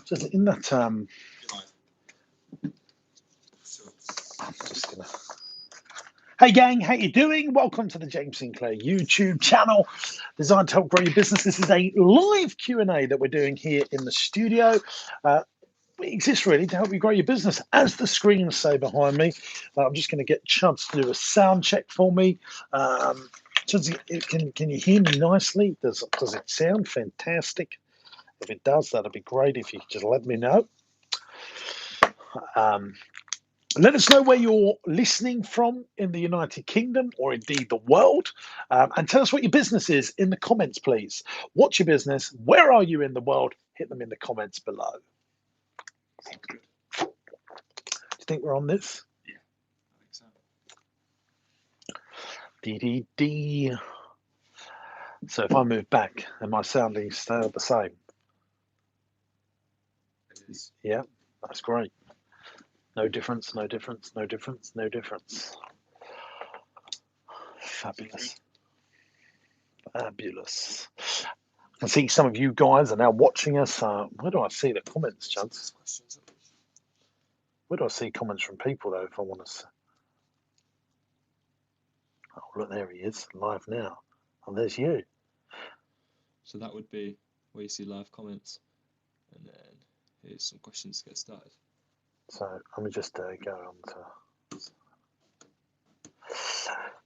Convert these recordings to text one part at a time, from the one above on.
Just in that, I'm just gonna. Hey gang, how you doing? Welcome to the James Sinclair YouTube channel, designed to help grow your business. This is a live Q&A that we're doing here in the studio. It exists really to help you grow your business. As the screens say behind me, I'm just going to get Chuds to do a sound check for me. Chuds, can you hear me nicely? Does it sound fantastic? If it does, that'd be great if you could just let me know. Let us know where you're listening from in the United Kingdom or indeed the world. And tell us what your business is in the comments, please. What's your business? Where are you in the world? Hit them in the comments below. Do you think we're on this? Yeah, I think so. Dee. So if I move back, am I sounding still the same? It is. Yeah, that's great. No difference, no difference, no difference, no difference. Fabulous. Fabulous. I can see some of you guys are now watching us. Where do I see the comments, Chance? Where do I see comments from people, though, if I want to? Oh, look, there he is, live now. Oh, there's you. So that would be where you see live comments. And then here's some questions to get started. So let me just go on to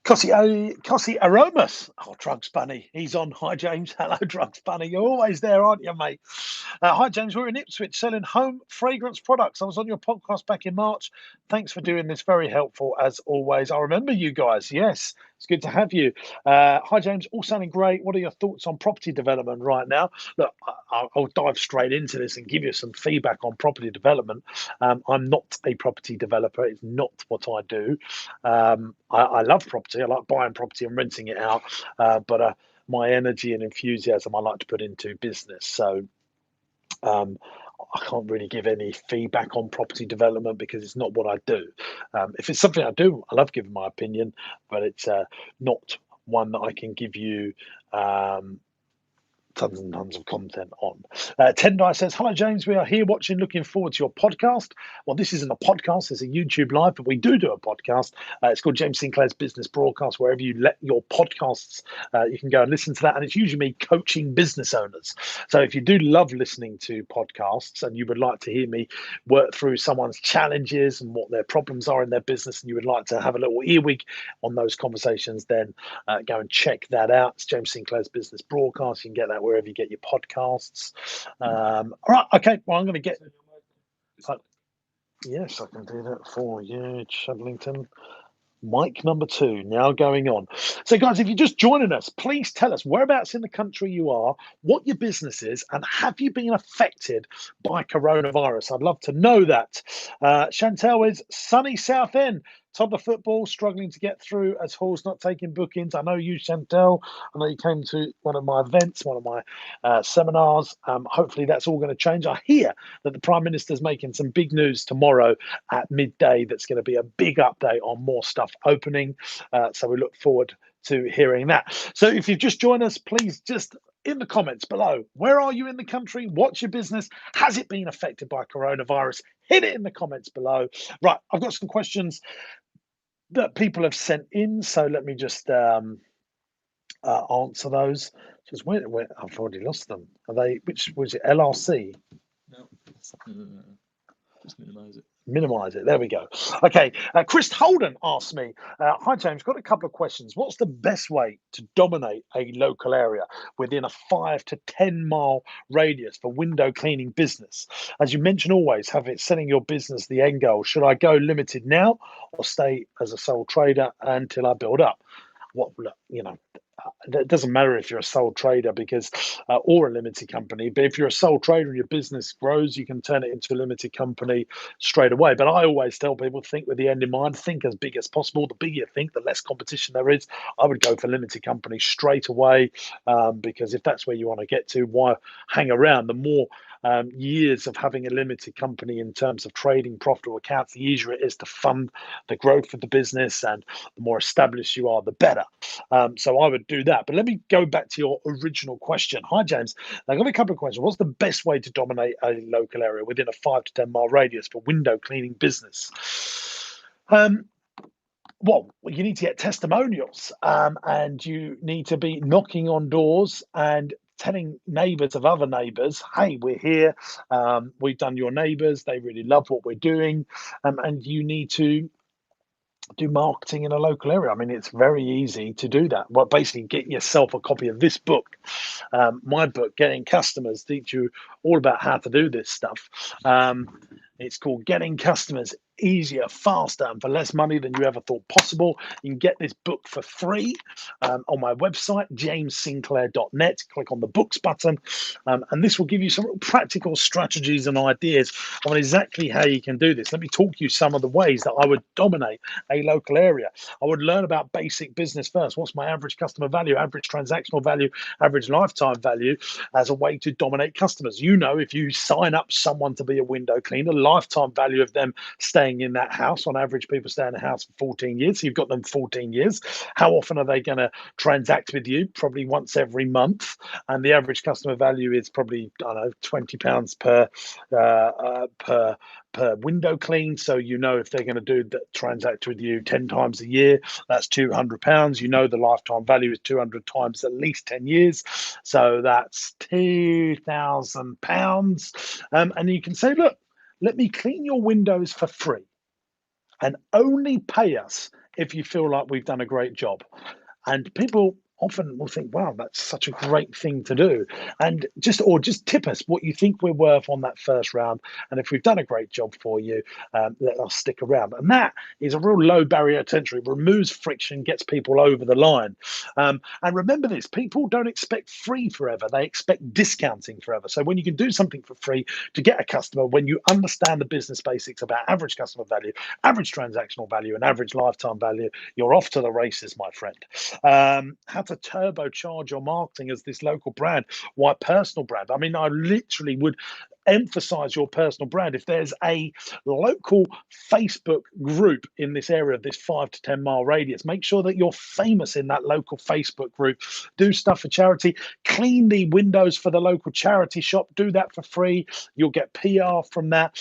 Cossi Aromas. Oh, Drugs Bunny, he's on. Hi, James. Hello, Drugs Bunny. You're always there, aren't you, mate? Hi, James. We're in Ipswich selling home fragrance products. I was on your podcast back in March. Thanks for doing this. Very helpful, as always. I remember you guys. Yes, it's good to have you. Hi, James. All sounding great. What are your thoughts on property development right now? Look, I'll dive straight into this and give you some feedback on property development. I'm not a property developer. It's not what I do. I love property. I like buying property and renting it out. But my energy and enthusiasm I like to put into business. So I can't really give any feedback on property development because it's not what I do. If it's something I do, I love giving my opinion, but it's not one that I can give you tons and tons of content on. Tendai says, hello, James. We are here watching, looking forward to your podcast. Well, this isn't a podcast, it's a YouTube live, but we do a podcast. It's called James Sinclair's Business Broadcast. Wherever you let your podcasts, you can go and listen to that. And it's usually me coaching business owners. So if you do love listening to podcasts and you would like to hear me work through someone's challenges and what their problems are in their business, and you would like to have a little earwig on those conversations, then go and check that out. It's James Sinclair's Business Broadcast. You can get that wherever you get your podcasts. All right, okay. Well, I'm going to get. Yes, I can do that for you, Shadlington. Mic number 2 now going on. So, guys, if you're just joining us, please tell us whereabouts in the country you are, what your business is, and have you been affected by coronavirus? I'd love to know that. Chantel is sunny Southend. Toddler football struggling to get through as Hall's not taking bookings. I know you, Chantel. I know you came to one of my events, one of my seminars. Hopefully that's all going to change. I hear that the Prime Minister's making some big news tomorrow at midday. That's going to be a big update on more stuff opening. So we look forward to hearing that. So if you've just joined us, please just in the comments below, where are you in the country? What's your business? Has it been affected by coronavirus? Hit it in the comments below. Right, I've got some questions that people have sent in, so let me just answer those. Just where I've already lost them. Are they? Which was it? LRC? No. Just minimize it. Minimize it. There we go. Okay. Chris Holden asked me, hi, James, got a couple of questions. What's the best way to dominate a local area within a 5 to 10 mile radius for window cleaning business? As you mentioned, always have it selling your business the end goal. Should I go limited now or stay as a sole trader until I build up? What, you know, it doesn't matter if you're a sole trader because or a limited company, but if you're a sole trader and your business grows, you can turn it into a limited company straight away. But I always tell people, think with the end in mind, think as big as possible. The bigger you think, the less competition there is. I would go for limited company straight away because if that's where you want to get to, why hang around? The more years of having a limited company in terms of trading profitable accounts, the easier it is to fund the growth of the business, and the more established you are, the better. So I would do that. But let me go back to your original question. Hi, James. I got a couple of questions. What's the best way to dominate a local area within a 5 to 10 mile radius for window cleaning business? Um, well, you need to get testimonials, and you need to be knocking on doors and telling neighbours of other neighbours, "Hey, we're here. We've done your neighbours. They really love what we're doing," and you need to do marketing in a local area. I mean, it's very easy to do that. Well, basically, get yourself a copy of this book, my book, Getting Customers, teach you all about how to do this stuff. It's called Getting Customers Easier, Faster, and for less money than you ever thought possible. You can get this book for free on my website, jamessinclair.net. Click on the books button, and this will give you some real practical strategies and ideas on exactly how you can do this. Let me talk you some of the ways that I would dominate a local area. I would learn about basic business first. What's my average customer value, average transactional value, average lifetime value as a way to dominate customers? You know, if you sign up someone to be a window cleaner, lifetime value of them staying in that house, on average, people stay in a house for 14 years. So you've got them 14 years. How often are they going to transact with you? Probably once every month. And the average customer value is probably, I don't know, £20 per window clean. So you know if they're going to do that, transact with you 10 times a year, that's £200. You know the lifetime value is 200 times at least 10 years. So that's £2,000. And you can say, look, let me clean your windows for free and only pay us if you feel like we've done a great job. And people often will think, wow, that's such a great thing to do. And just tip us what you think we're worth on that first round. And if we've done a great job for you, let us stick around. And that is a real low barrier to entry, removes friction, gets people over the line. And remember this, people don't expect free forever. They expect discounting forever. So when you can do something for free to get a customer, when you understand the business basics about average customer value, average transactional value, and average lifetime value, you're off to the races, my friend. How to turbocharge your marketing as this local brand. Why personal brand? I mean, I literally would emphasize your personal brand. If there's a local Facebook group in this area of this 5 to 10 mile radius, make sure that you're famous in that local Facebook group. Do stuff for charity, clean the windows for the local charity shop, do that for free. You'll get PR from that.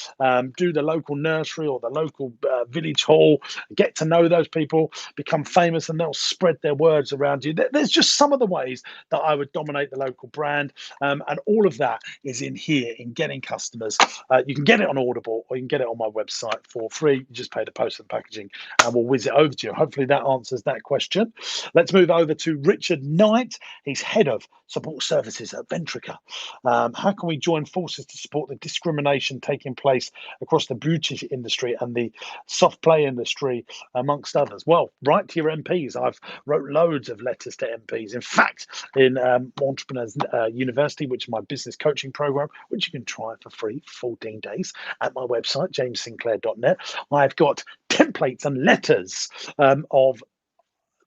Do the local nursery or the local village hall, get to know those people, become famous, and they'll spread their words around you. There's just some of the ways that I would dominate the local brand, and all of that is in here in Getting Customers. You can get it on Audible or you can get it on my website for free. You just pay the post and packaging and we'll whiz it over to you. Hopefully that answers that question. Let's move over to Richard Knight. He's head of support services at Ventrica. How can we join forces to support the discrimination taking place across the beauty industry and the soft play industry, amongst others? Well, write to your MPs. I've wrote loads of letters to MPs. In fact, in Entrepreneurs University, which is my business coaching program, which you can try for free for 14 days at my website, jamessinclair.net, I've got templates and letters of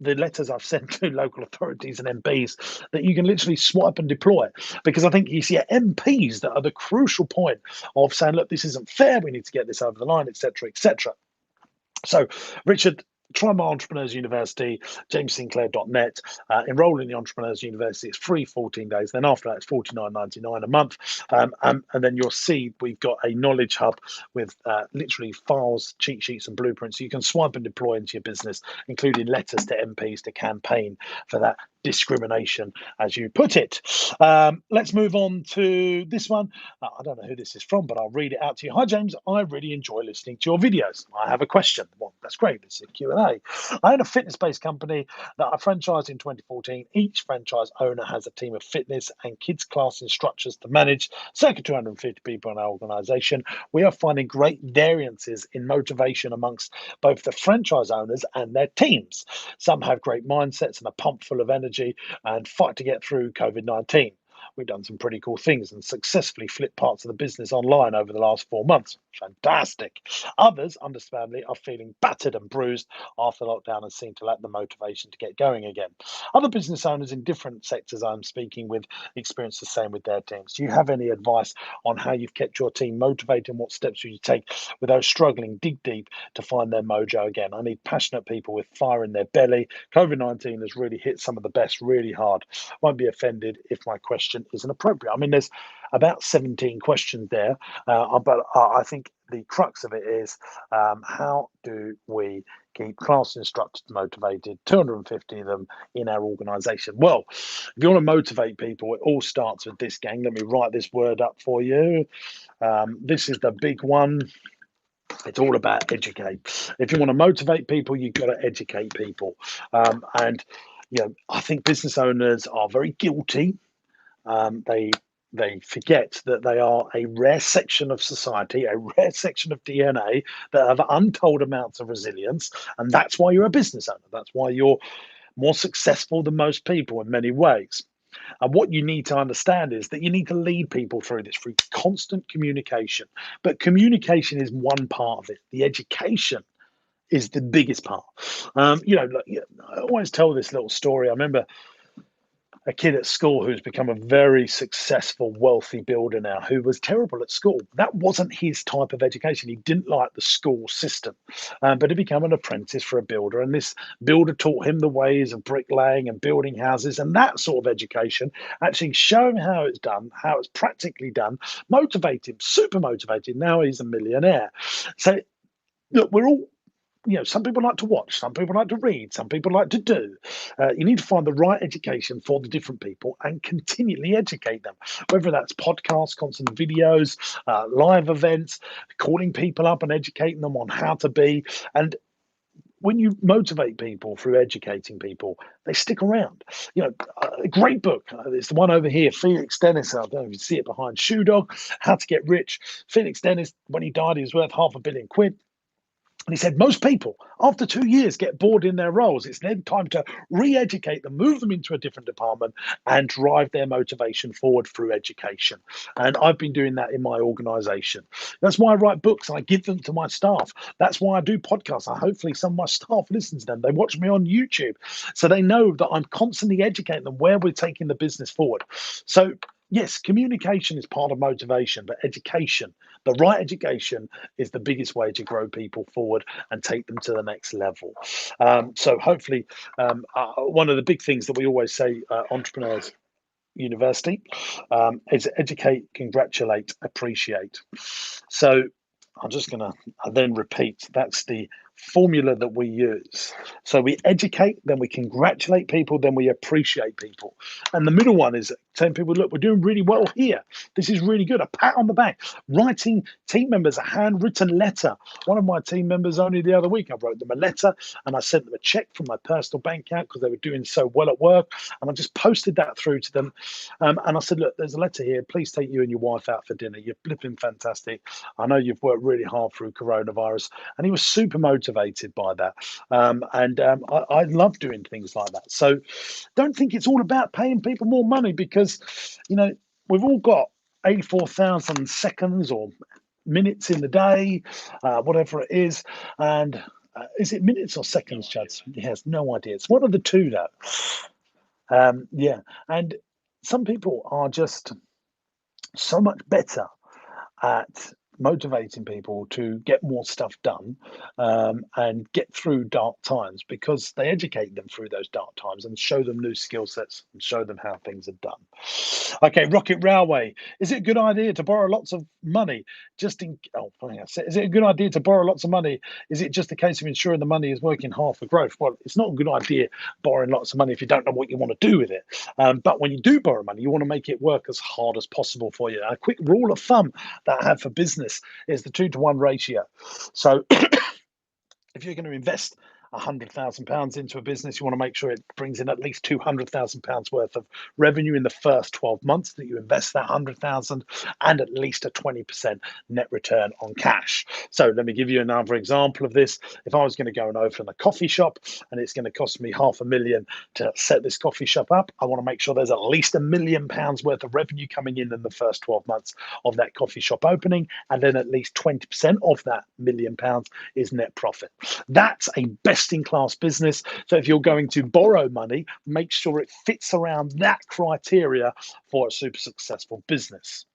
the letters I've sent to local authorities and MPs that you can literally swipe and deploy. Because I think you see MPs that are the crucial point of saying, look, this isn't fair, we need to get this over the line, etc., etc. So, Richard, try my Entrepreneurs University, jamessinclair.net. Enroll in the Entrepreneurs University. It's free 14 days. Then after that, it's $49.99 a month. And then you'll see we've got a knowledge hub with literally files, cheat sheets, and blueprints you can swipe and deploy into your business, including letters to MPs to campaign for that discrimination, as you put it. Let's move on to this one. I don't know who this is from, but I'll read it out to you. Hi, James. I really enjoy listening to your videos. I have a question. Well, that's great. It's a Q&A. I own a fitness-based company that I franchised in 2014. Each franchise owner has a team of fitness and kids class instructors to manage, circa 250 people in our organization. We are finding great variances in motivation amongst both the franchise owners and their teams. Some have great mindsets and are pumped full of energy and fight to get through COVID-19. we've done some pretty cool things and successfully flipped parts of the business online over the last 4 months. Fantastic. Others, understandably, are feeling battered and bruised after lockdown and seem to lack the motivation to get going again. Other business owners in different sectors I'm speaking with experience the same with their teams. Do you have any advice on how you've kept your team motivated and what steps will you take with those struggling, dig deep to find their mojo again? I need passionate people with fire in their belly. COVID-19 has really hit some of the best really hard. Won't be offended if my question isn't appropriate. I mean, there's about 17 questions there, but I think the crux of it is how do we keep class instructors motivated, 250 of them in our organization? Well, if you want to motivate people, it all starts with this, gang. Let me write this word up for you. This is the big one. It's all about educate. If you want to motivate people, you've got to educate people. And I think business owners are very guilty. They forget that they are a rare section of society, a rare section of DNA that have untold amounts of resilience, and that's why you're a business owner. That's why you're more successful than most people in many ways. And what you need to understand is that you need to lead people through this through constant communication. But communication is one part of it. The education is the biggest part. I always tell this little story. I remember a kid at school who's become a very successful, wealthy builder now, who was terrible at school. That wasn't his type of education. He didn't like the school system, but he became an apprentice for a builder. And this builder taught him the ways of bricklaying and building houses. And that sort of education, actually showing how it's done, how it's practically done, motivated him, super motivated. Now he's a millionaire. So, look, we're all some people like to watch, some people like to read, some people like to do. You need to find the right education for the different people and continually educate them, whether that's podcasts, constant videos, live events, calling people up and educating them on how to be. And when you motivate people through educating people, they stick around. A great book. It's the one over here, Felix Dennis. I don't know if you see it behind Shoe Dog, How to Get Rich. Felix Dennis, when he died, he was worth £500 million. And he said, most people, after 2 years, get bored in their roles. It's then time to re-educate them, move them into a different department, and drive their motivation forward through education. And I've been doing that in my organization. That's why I write books and I give them to my staff. That's why I do podcasts. Hopefully some of my staff listen to them. They watch me on YouTube. So they know that I'm constantly educating them where we're taking the business forward. So yes, communication is part of motivation, but education, the right education, is the biggest way to grow people forward and take them to the next level. So hopefully, one of the big things that we always say, entrepreneurs university, is educate, congratulate, appreciate. So I'm just going to then repeat. That's the formula that we use. So we educate, then we congratulate people, then we appreciate people. And the middle one is telling people, look, we're doing really well here. This is really good. A pat on the back. Writing team members a handwritten letter. One of my team members only the other week, I wrote them a letter and I sent them a check from my personal bank account because they were doing so well at work. And I just posted that through to them. And I said, look, there's a letter here. Please take you and your wife out for dinner. You're flipping fantastic. I know you've worked really hard through coronavirus. And he was super motivated by that. I love doing things like that. So don't think it's all about paying people more money because, we've all got 84,000 seconds or minutes in the day, whatever it is. And is it minutes or seconds, Chad? He has no idea. It's one of the two, though. Yeah. And some people are just so much better at motivating people to get more stuff done, and get through dark times because they educate them through those dark times and show them new skill sets and show them how things are done. Okay, Rocket Railway. Is it a good idea to borrow lots of money? Is it a good idea to borrow lots of money? Is it just a case of ensuring the money is working hard for growth? Well, it's not a good idea borrowing lots of money if you don't know what you want to do with it. But when you do borrow money, you want to make it work as hard as possible for you. A quick rule of thumb that I have for business is the 2-to-1 ratio. So if you're going to invest £100,000 into a business, you want to make sure it brings in at least £200,000 worth of revenue in the first 12 months that you invest that 100,000, and at least a 20% net return on cash. So let me give you another example of this. If I was going to go and open a coffee shop and it's going to cost me £500,000 to set this coffee shop up, I want to make sure there's at least £1 million worth of revenue coming in the first 12 months of that coffee shop opening, and then at least 20% of that £1 million is net profit. That's a best-in-class business. So if you're going to borrow money, make sure it fits around that criteria for a super successful business.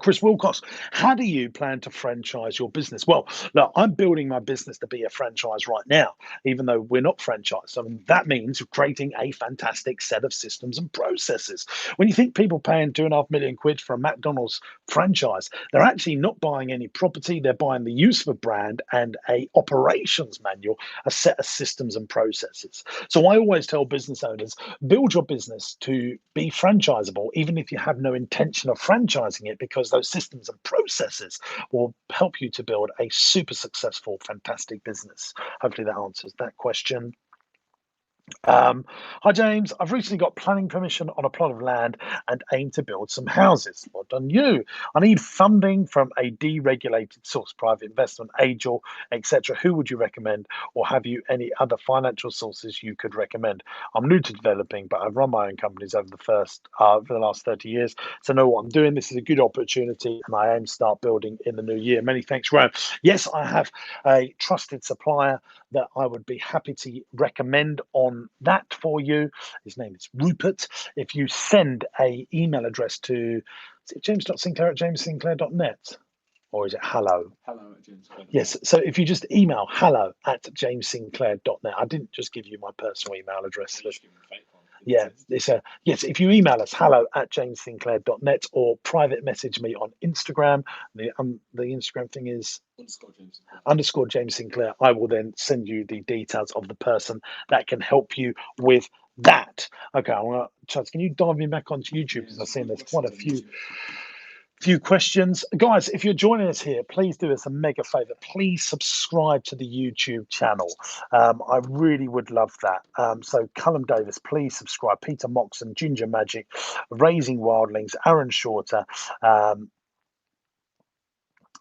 Chris Wilcox, how do you plan to franchise your business? Well, look, I'm building my business to be a franchise right now, even though we're not franchised. I mean, that means creating a fantastic set of systems and processes. When you think people paying £2.5 million for a McDonald's franchise, they're actually not buying any property. They're buying the use of a brand and a operations manual, a set of systems and processes. So I always tell business owners, build your business to be franchisable, even if you have no intention of franchising it, because those systems and processes will help you to build a super successful, fantastic business. Hopefully that answers that question. Hi James, I've recently got planning permission on a plot of land and aim to build some houses. Well done you. I need funding from a deregulated source, private investment, angel, etc. Who would you recommend, or have you any other financial sources you could recommend? I'm new to developing, but I've run my own companies over the last 30 years, so I know what I'm doing. This is a good opportunity, and I aim to start building in the new year. Many thanks, Ryan. Yes, I have a trusted supplier that I would be happy to recommend on that for you. His name is Rupert. If you send a email address to, is it james.sinclair at jamessinclair.net? Or is it hello? Hello at James. Yes. So if you just email hello at jamessinclair.net, I didn't just give you my personal email address. Yeah, yes. If you email us hello at jamessinclair.net or private message me on Instagram, the Instagram thing is underscore James Sinclair. I will then send you the details of the person that can help you with that. Okay, Chaz, can you dive me back onto YouTube, because I've seen there's quite a few questions. Guys, if you're joining us here, please do us a mega favor. Please subscribe to the YouTube channel. I really would love that. So Cullum Davis, please subscribe. Peter Moxon, Ginger Magic, Raising Wildlings, Aaron Shorter.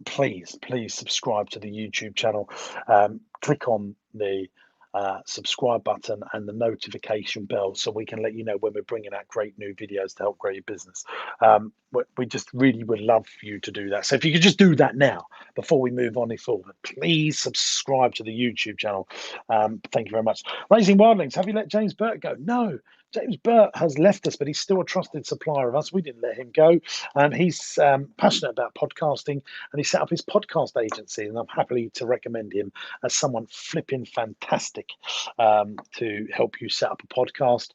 Please subscribe to the YouTube channel. Click on the subscribe button and the notification bell so we can let you know when we're bringing out great new videos to help grow your business. We just really would love you to do that. So if you could just do that now before we move on forward, please subscribe to the YouTube channel. Thank you very much. Raising Wildlings, have you let James Burt go? No. James Burt has left us, but he's still a trusted supplier of us. We didn't let him go. He's passionate about podcasting, and he set up his podcast agency, and I'm happy to recommend him as someone flipping fantastic to help you set up a podcast.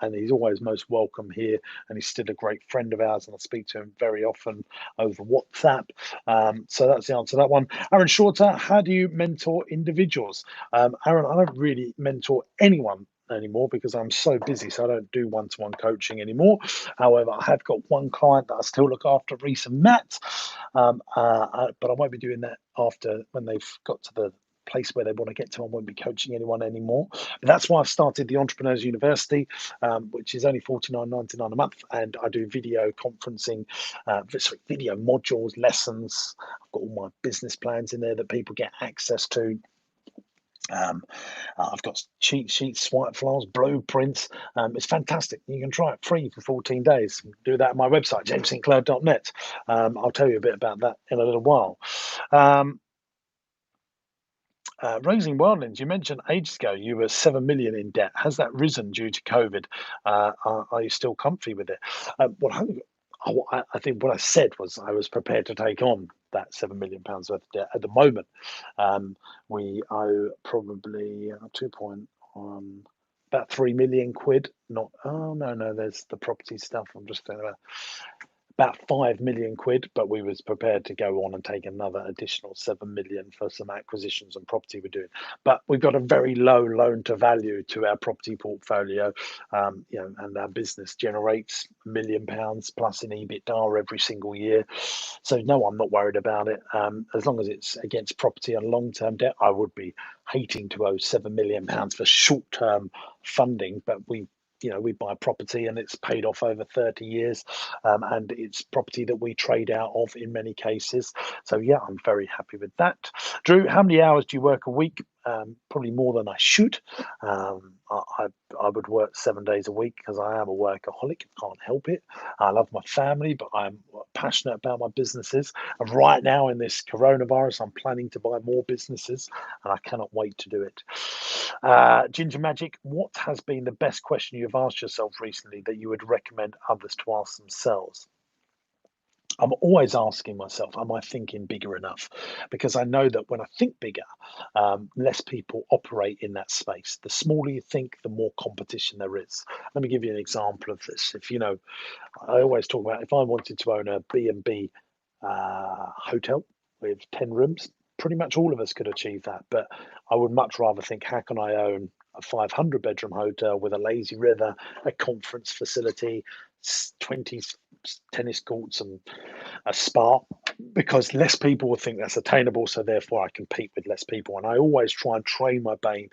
And he's always most welcome here, and he's still a great friend of ours, and I speak to him very often over WhatsApp. So that's the answer to that one. Aaron Shorter, how do you mentor individuals? Aaron, I don't really mentor anyone anymore because I'm so busy, so I don't do one-to-one coaching anymore. However, I have got one client that I still look after, Reese and Matt, but I won't be doing that after when they've got to the place where they want to get to. I won't be coaching anyone anymore. But that's why I've started the Entrepreneurs University, which is only $49.99 a month, and I do video conferencing, video modules, lessons. I've got all my business plans in there that people get access to. I've got cheat sheets, swipe files, blueprints. It's fantastic. You can try it free for 14 days. Do that on my website, jamessinclair.net. I'll tell you a bit about that in a little while. Raising Wildlings, you mentioned ages ago you were 7 million in debt. Has that risen due to COVID? Are you still comfy with it? I think what I said was I was prepared to take on that £7 million worth of debt. At the moment, we owe probably 2.1, about 3 million quid. No, there's the property stuff. I'm just thinking about 5 million quid, but we was prepared to go on and take another additional 7 million for some acquisitions and property we're doing. But we've got a very low loan to value to our property portfolio, and our business generates £1 million plus in EBITDA every single year. So no, I'm not worried about it. As long as it's against property and long-term debt, I would be hating to owe £7 million for short-term funding, but we buy property and it's paid off over 30 years, and it's property that we trade out of in many cases. So yeah, I'm very happy with that. Drew, how many hours do you work a week? Probably more than I should. I would work 7 days a week because I am a workaholic. Can't help it. I love my family, but I'm passionate about my businesses. And right now, in this coronavirus, I'm planning to buy more businesses, and I cannot wait to do it. Ginger Magic, what has been the best question you've asked yourself recently that you would recommend others to ask themselves? I'm always asking myself, am I thinking bigger enough? Because I know that when I think bigger, less people operate in that space. The smaller you think, the more competition there is. Let me give you an example of this. I always talk about if I wanted to own a B&B hotel with 10 rooms, pretty much all of us could achieve that. But I would much rather think, how can I own a 500 bedroom hotel with a lazy river, a conference facility, 20 tennis courts, and a spa? Because less people will think that's attainable, so therefore I compete with less people. And I always try and train my brain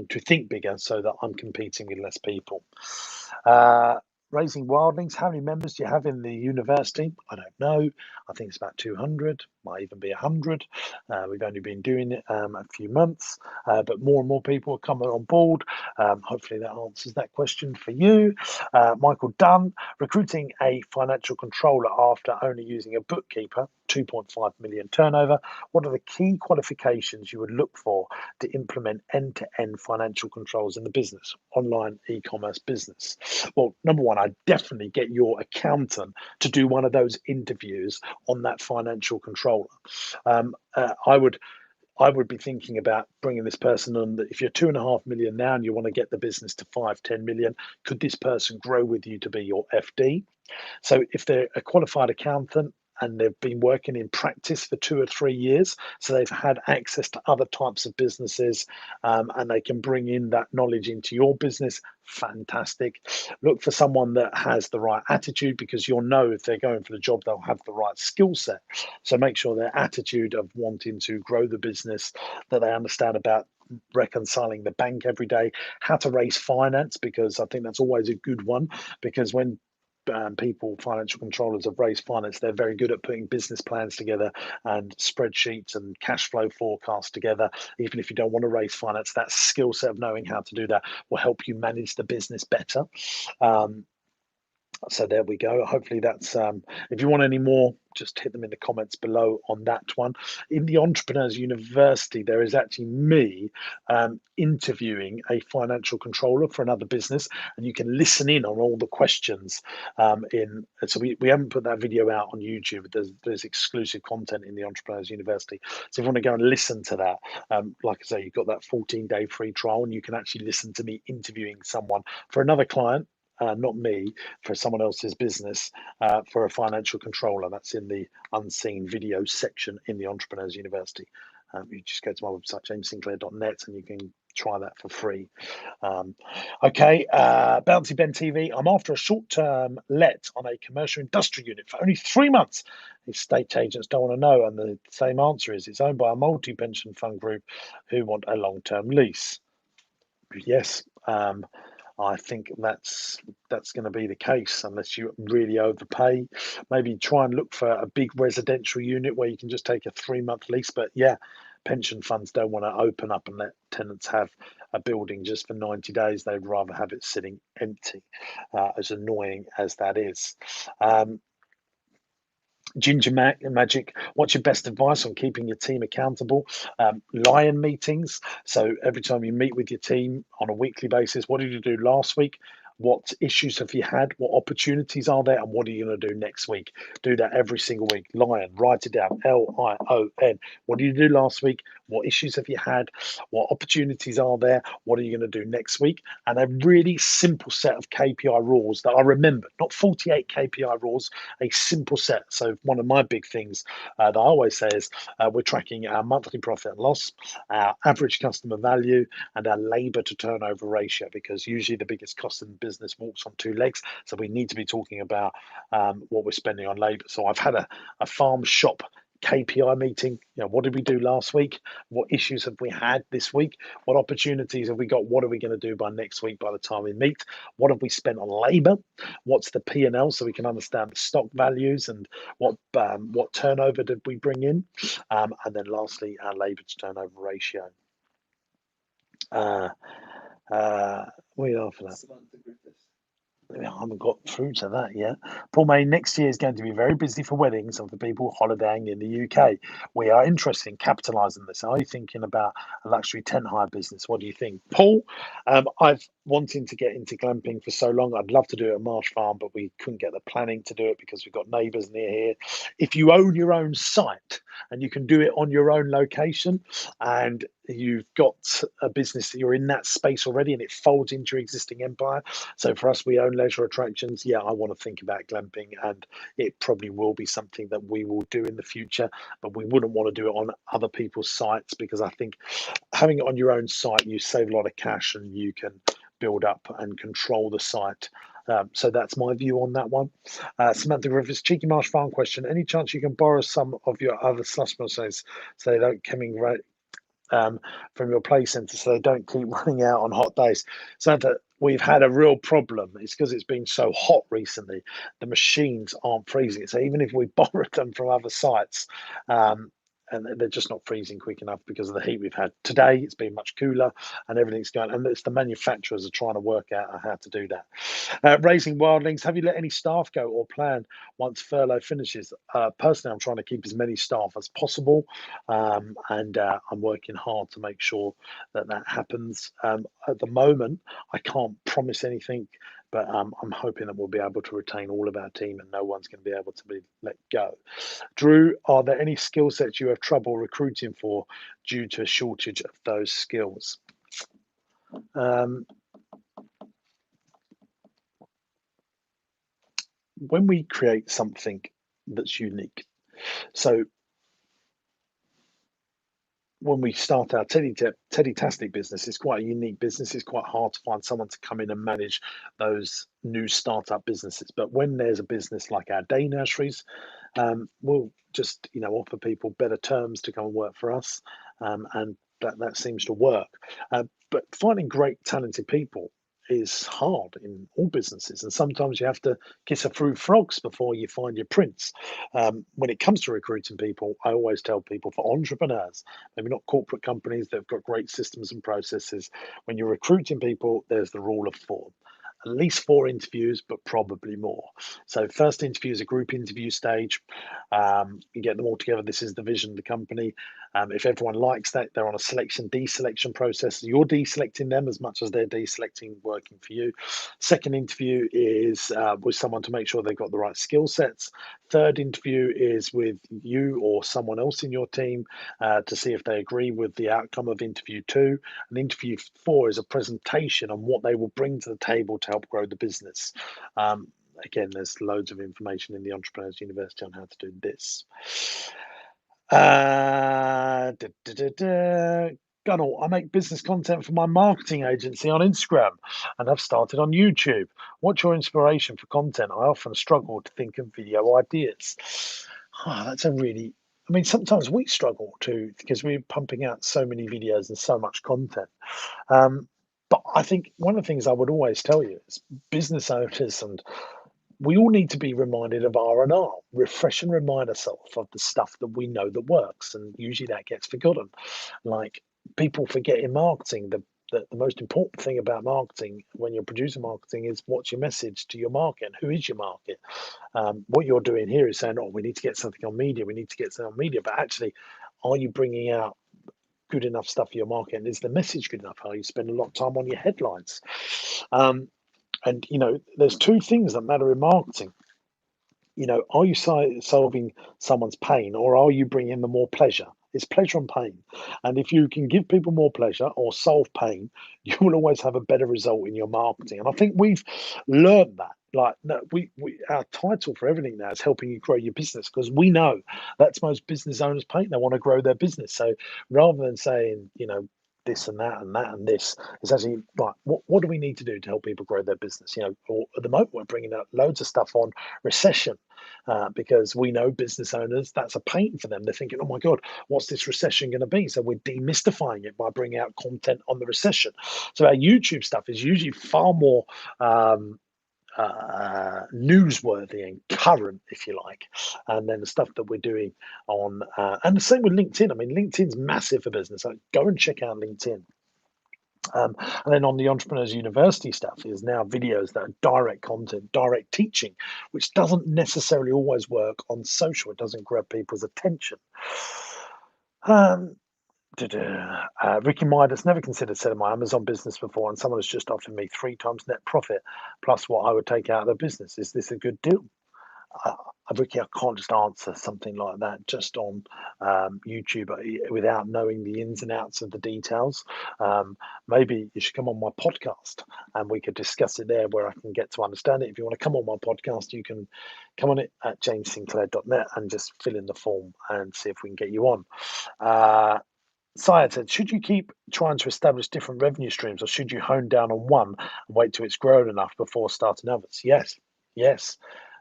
to think bigger so that I'm competing with less people. Uh, Raising wildlings, how many members do you have in the university? I don't know. I think it's about 200, might even be 100. We've only been doing it a few months, but more and more people are coming on board. Hopefully that answers that question for you. Michael Dunn, recruiting a financial controller after only using a bookkeeper, 2.5 million turnover. What are the key qualifications you would look for to implement end-to-end financial controls in the business, online e-commerce business? Well, number one, I'd definitely get your accountant to do one of those interviews on that financial controller. I would be thinking about bringing this person on. That if you're 2.5 million now and you want to get the business to 5-10 million, could this person grow with you to be your FD? So if they're a qualified accountant and they've been working in practice for 2 or 3 years, so they've had access to other types of businesses, and they can bring in that knowledge into your business, fantastic. Look for someone that has the right attitude, because you'll know if they're going for the job, they'll have the right skill set. So make sure their attitude of wanting to grow the business, that they understand about reconciling the bank every day, how to raise finance, because I think that's always a good one. Because when financial controllers have raised finance, they're very good at putting business plans together and spreadsheets and cash flow forecasts together. Even if you don't want to raise finance, that skill set of knowing how to do that will help you manage the business better. So there we go. Hopefully that's, if you want any more, just hit them in the comments below on that one. In the Entrepreneurs University, there is actually me interviewing a financial controller for another business, and you can listen in on all the questions. So we haven't put that video out on YouTube. There's exclusive content in the Entrepreneurs University. So if you want to go and listen to that, like I say, you've got that 14-day free trial, and you can actually listen to me interviewing someone for another client. Not me, for someone else's business, for a financial controller. That's in the unseen video section in the Entrepreneurs University. You just go to my website, jamessinclair.net, and you can try that for free. Okay, Bouncy Ben TV. I'm after a short-term let on a commercial industry unit for only 3 months. Estate agents don't want to know, and the same answer is it's owned by a multi-pension fund group who want a long-term lease. Yes. I think that's going to be the case unless you really overpay. Maybe try and look for a big residential unit where you can just take a 3-month lease. But yeah, pension funds don't want to open up and let tenants have a building just for 90 days. They'd rather have it sitting empty, as annoying as that is. Ginger Magic, what's your best advice on keeping your team accountable? Lion meetings. So every time you meet with your team on a weekly basis, what did you do last week? What issues have you had? What opportunities are there? And what are you going to do next week? Do that every single week. Lion, write it down. Lion. What did you do last week? What issues have you had? What opportunities are there? What are you going to do next week? And a really simple set of KPI rules that I remember, not 48 KPI rules, a simple set. So one of my big things that I always say is we're tracking our monthly profit and loss, our average customer value, and our labor to turnover ratio, because usually the biggest cost in business walks on two legs. So we need to be talking about what we're spending on labor. So I've had a farm shop KPI meeting. You know, what did we do last week? What issues have we had this week? What opportunities have we got? What are we going to do by next week by the time we meet? What have we spent on labor? What's the P&L so we can understand the stock values and what turnover did we bring in? And then lastly, our labor to turnover ratio. Uh, what are you laughing at? I haven't got through to that yet. Paul May, next year is going to be very busy for weddings and for people holidaying in the UK. We are interested in capitalising this. Are you thinking about a luxury tent hire business? What do you think? Paul, I've wanting to get into glamping for so long. I'd love to do it at Marsh Farm, but we couldn't get the planning to do it because we've got neighbours near here. If you own your own site and you can do it on your own location, and you've got a business that you're in that space already and it folds into your existing empire. So for us, we own leisure attractions. Yeah, I want to think about glamping, and it probably will be something that we will do in the future, but we wouldn't want to do it on other people's sites, because I think having it on your own site, you save a lot of cash and you can build up and control the site. So that's my view on that one. Samantha Griffiths, cheeky Marsh Farm question. Any chance you can borrow some of your other slush mills so they don't coming right from your play centre, so they don't keep running out on hot days? Santa, we've had a real problem. It's because it's been so hot recently. The machines aren't freezing. So even if we borrowed them from other sites, and they're just not freezing quick enough because of the heat we've had. Today, it's been much cooler and everything's going, and it's the manufacturers are trying to work out how to do that. Raising wildlings, have you let any staff go or plan once furlough finishes? Personally, I'm trying to keep as many staff as possible, and I'm working hard to make sure that that happens. At the moment, I can't promise anything, but I'm hoping that we'll be able to retain all of our team and no one's going to be able to be let go. Drew, are there any skill sets you have trouble recruiting for due to a shortage of those skills? When we create something that's unique, so when we start our Teddy-tastic business, it's quite a unique business. It's quite hard to find someone to come in and manage those new startup businesses. But when there's a business like our day nurseries, we'll just offer people better terms to come and work for us, and that seems to work. But finding great talented people is hard in all businesses, and sometimes you have to kiss a few frogs before you find your prince. When it comes to recruiting people, I always tell people, for entrepreneurs, maybe not corporate companies that have got great systems and processes, when you're recruiting people, there's the rule of four. At least 4 interviews, but probably more. So first interview is a group interview stage. You get them all together. This is the vision of the company. If everyone likes that, they're on a selection deselection process. You're deselecting them as much as they're deselecting working for you. Second interview is with someone to make sure they've got the right skill sets. Third interview is with you or someone else in your team to see if they agree with the outcome of interview 2. And interview 4 is a presentation on what they will bring to the table to help grow the business. Again, there's loads of information in the Entrepreneurs University on how to do this. Gunnell, I make business content for my marketing agency on Instagram and have started on YouTube. What's your inspiration for content? I often struggle to think of video ideas. That's a really, I mean, sometimes we struggle too because we're pumping out so many videos and so much content. But I think one of the things I would always tell you is business owners, and we all need to be reminded of R&R, refresh and remind ourselves of the stuff that we know that works, and usually that gets forgotten. Like, people forget in marketing the most important thing about marketing when you're producing marketing is what's your message to your market and who is your market. What you're doing here is saying, oh, we need to get something on media, we need to get something on media, but actually, are you bringing out good enough stuff for your market, and is the message good enough? How you spend a lot of time on your headlines? And there's 2 things that matter in marketing. Are you solving someone's pain, or are you bringing them more pleasure? It's pleasure and pain. And if you can give people more pleasure or solve pain, you will always have a better result in your marketing. And I think we've learned that. Like, no, we our title for everything now is helping you grow your business, because we know that's most business owners' pain. They want to grow their business. So rather than saying, this and that and that and this, it's actually like, what do we need to do to help people grow their business? Or at the moment, we're bringing out loads of stuff on recession, because we know business owners, that's a pain for them. They're thinking, oh my God, what's this recession going to be? So we're demystifying it by bringing out content on the recession. So our YouTube stuff is usually far more newsworthy and current, if you like, and then the stuff that we're doing on, and the same with LinkedIn. I mean, LinkedIn's massive for business. So go and check out LinkedIn. And then on the Entrepreneurs University stuff is now videos that are direct content, direct teaching, which doesn't necessarily always work on social. It doesn't grab people's attention. Um, Ricky Midas never considered selling my Amazon business before, and someone has just offered me 3 times net profit plus what I would take out of the business. Is this a good deal? Ricky, I can't just answer something like that just on YouTube without knowing the ins and outs of the details. Maybe you should come on my podcast and we could discuss it there, where I can get to understand it. If you want to come on my podcast, you can come on it at jamessinclair.net and just fill in the form and see if we can get you on. Syed said, should you keep trying to establish different revenue streams, or should you hone down on one and wait till it's grown enough before starting others? Yes.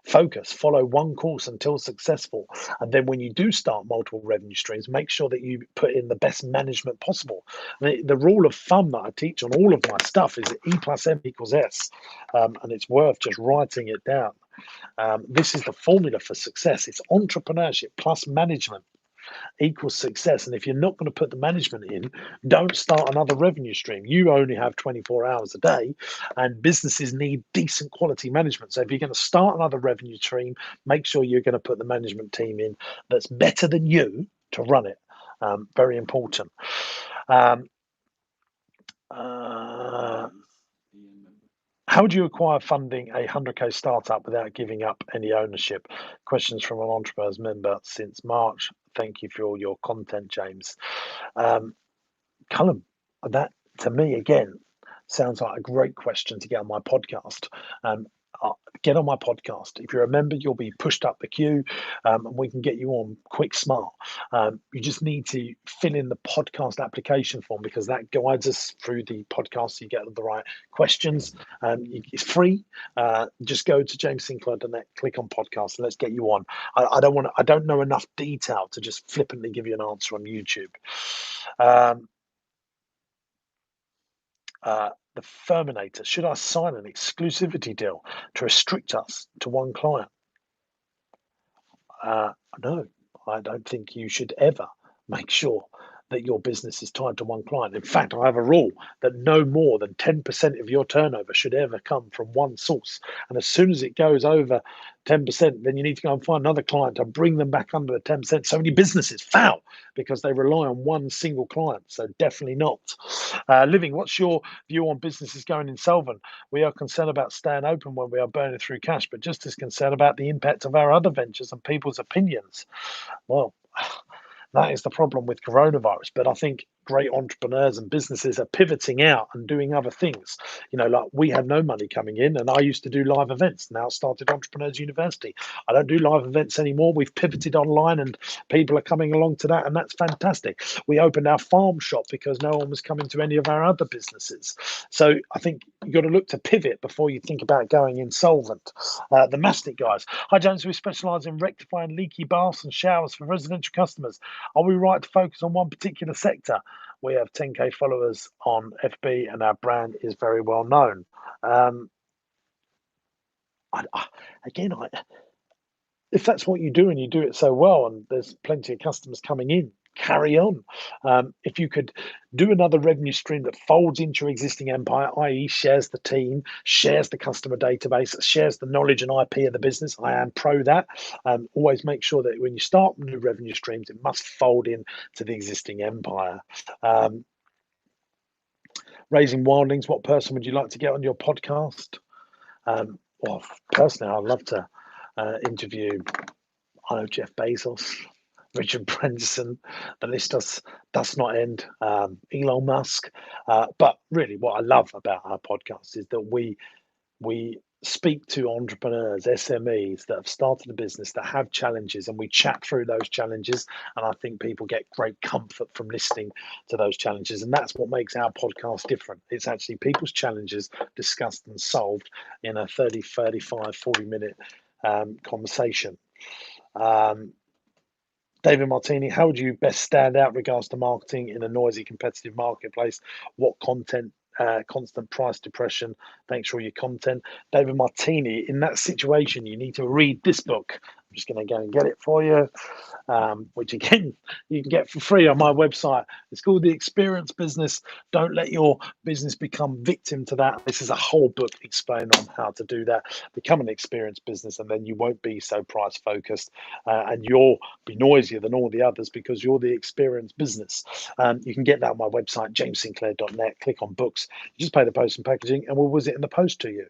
Focus, follow one course until successful. And then when you do start multiple revenue streams, make sure that you put in the best management possible. The rule of thumb that I teach on all of my stuff is E+M=S. And it's worth just writing it down. This is the formula for success. It's entrepreneurship plus management equals success. And if you're not going to put the management in, don't start another revenue stream. You only have 24 hours a day, and businesses need decent quality management. So if you're going to start another revenue stream, make sure you're going to put the management team in that's better than you to run it. Very important. How do you acquire funding a 100K startup without giving up any ownership? Questions from an Entrepreneurs member since March. Thank you for all your content, James. Callum, that to me, again, sounds like a great question to get on my podcast. Get on my podcast. If you're a member, you'll be pushed up the queue, and we can get you on quick, smart. You just need to fill in the podcast application form, because that guides us through the podcast. So you get the right questions. It's free. Just go to jamessinclair.net, click on podcast, and let's get you on. I don't know enough detail to just flippantly give you an answer on YouTube. The Ferminator, should I sign an exclusivity deal to restrict us to one client? No, I don't think you should ever make sure that your business is tied to one client. In fact, I have a rule that no more than 10% of your turnover should ever come from one source. And as soon as it goes over 10%, then you need to go and find another client to bring them back under the 10%. So many businesses fail because they rely on one single client. So definitely not. Living, what's your view on businesses going insolvent? We are concerned about staying open when we are burning through cash, but just as concerned about the impact of our other ventures and people's opinions. Well, that is the problem with coronavirus. But I think great entrepreneurs and businesses are pivoting out and doing other things. Like we had no money coming in, and I used to do live events. Now I started Entrepreneurs University. I don't do live events anymore. We've pivoted online, and people are coming along to that, and that's fantastic. We opened our farm shop because no one was coming to any of our other businesses. So I think you've got to look to pivot before you think about going insolvent. The Mastic guys. Hi, James. We specialise in rectifying leaky baths and showers for residential customers. Are we right to focus on one particular sector? We have 10K followers on FB, and our brand is very well known. If that's what you do and you do it so well, and there's plenty of customers coming in, carry on. If you could do another revenue stream that folds into your existing empire, i.e., shares the team, shares the customer database, shares the knowledge and IP of the business, I am pro that. Always make sure that when you start new revenue streams, it must fold in to the existing empire. Raising Wildlings, what person would you like to get on your podcast? Well, personally, I'd love to interview, I know, Jeff Bezos. Richard Branson. The list does not end. Elon Musk. But really, what I love about our podcast is that we speak to entrepreneurs, SMEs that have started a business that have challenges, and we chat through those challenges. And I think people get great comfort from listening to those challenges. And that's what makes our podcast different. It's actually people's challenges discussed and solved in a 30, 35, 40-minute conversation. David Martini, how would you best stand out in regards to marketing in a noisy, competitive marketplace? What content, constant price depression? Thanks for all your content. David Martini, in that situation, you need to read this book. I'm just going to go and get it for you, which again, you can get for free on my website. It's called The Experience Business. Don't let your business become victim to that. This is a whole book explaining on how to do that. Become an experienced business, and then you won't be so price focused, and you'll be noisier than all the others because you're the experienced business. You can get that on my website, jamessinclair.net. Click on books. You just pay the post and packaging, and we'll whiz it in the post to you.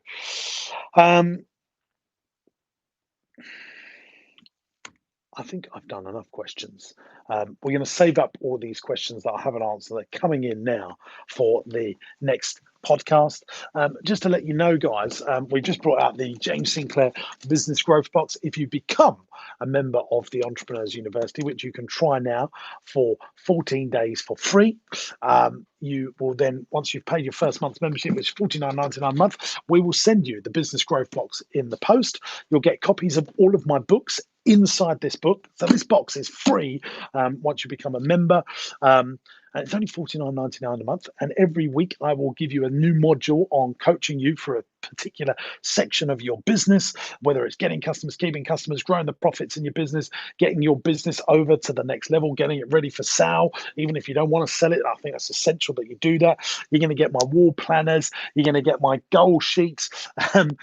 I think I've done enough questions. We're going to save up all these questions that I haven't answered. They're coming in now for the next podcast. Just to let you know, guys, we just brought out the James Sinclair Business Growth Box. If you become a member of the Entrepreneurs University, which you can try now for 14 days for free, you will then, once you've paid your first month's membership, which is $49.99 a month, we will send you the Business Growth Box in the post. You'll get copies of all of my books inside this book. So this box is free once you become a member. And it's only $49.99 a month. And every week I will give you a new module on coaching you for a particular section of your business, whether it's getting customers, keeping customers, growing the profits in your business, getting your business over to the next level, getting it ready for sale. Even if you don't want to sell it, I think that's essential that you do that. You're going to get my wall planners. You're going to get my goal sheets, and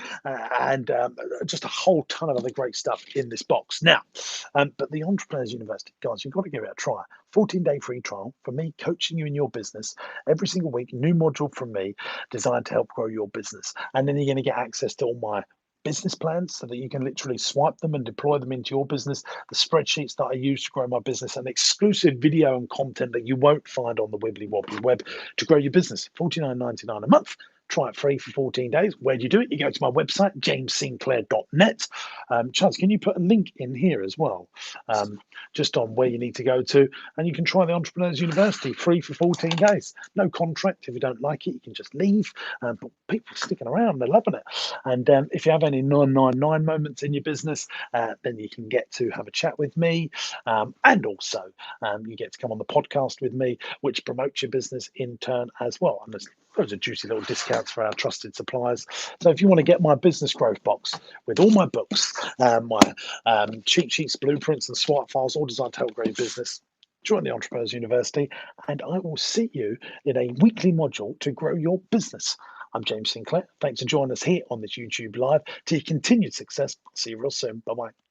just a whole ton of other great stuff in this box. Now, but the Entrepreneurs University, guys, you've got to give it a try. 14-day free trial for me, coaching you in your business every single week, new module from me designed to help grow your business. And then you're going to get access to all my business plans so that you can literally swipe them and deploy them into your business, the spreadsheets that I use to grow my business, and exclusive video and content that you won't find on the wibbly wobbly web to grow your business. $49.99 a month. Try it free for 14 days. Where do you do it? You go to my website, jamessinclair.net. Chance, can you put a link in here as well, just on where you need to go to? And you can try the Entrepreneurs University free for 14 days. No contract. If you don't like it, you can just leave. But people are sticking around. They're loving it. And if you have any 999 moments in your business, then you can get to have a chat with me. And also, you get to come on the podcast with me, which promotes your business in turn as well. And there's loads of juicy little discounts for our trusted suppliers. So if you want to get my business growth box with all my books, my cheat sheets, blueprints, and SWOT files, all designed to help grow your business, join the Entrepreneurs University, and I will see you in a weekly module to grow your business. I'm James Sinclair. Thanks for joining us here on this YouTube Live. To your continued success. See you real soon. Bye-bye.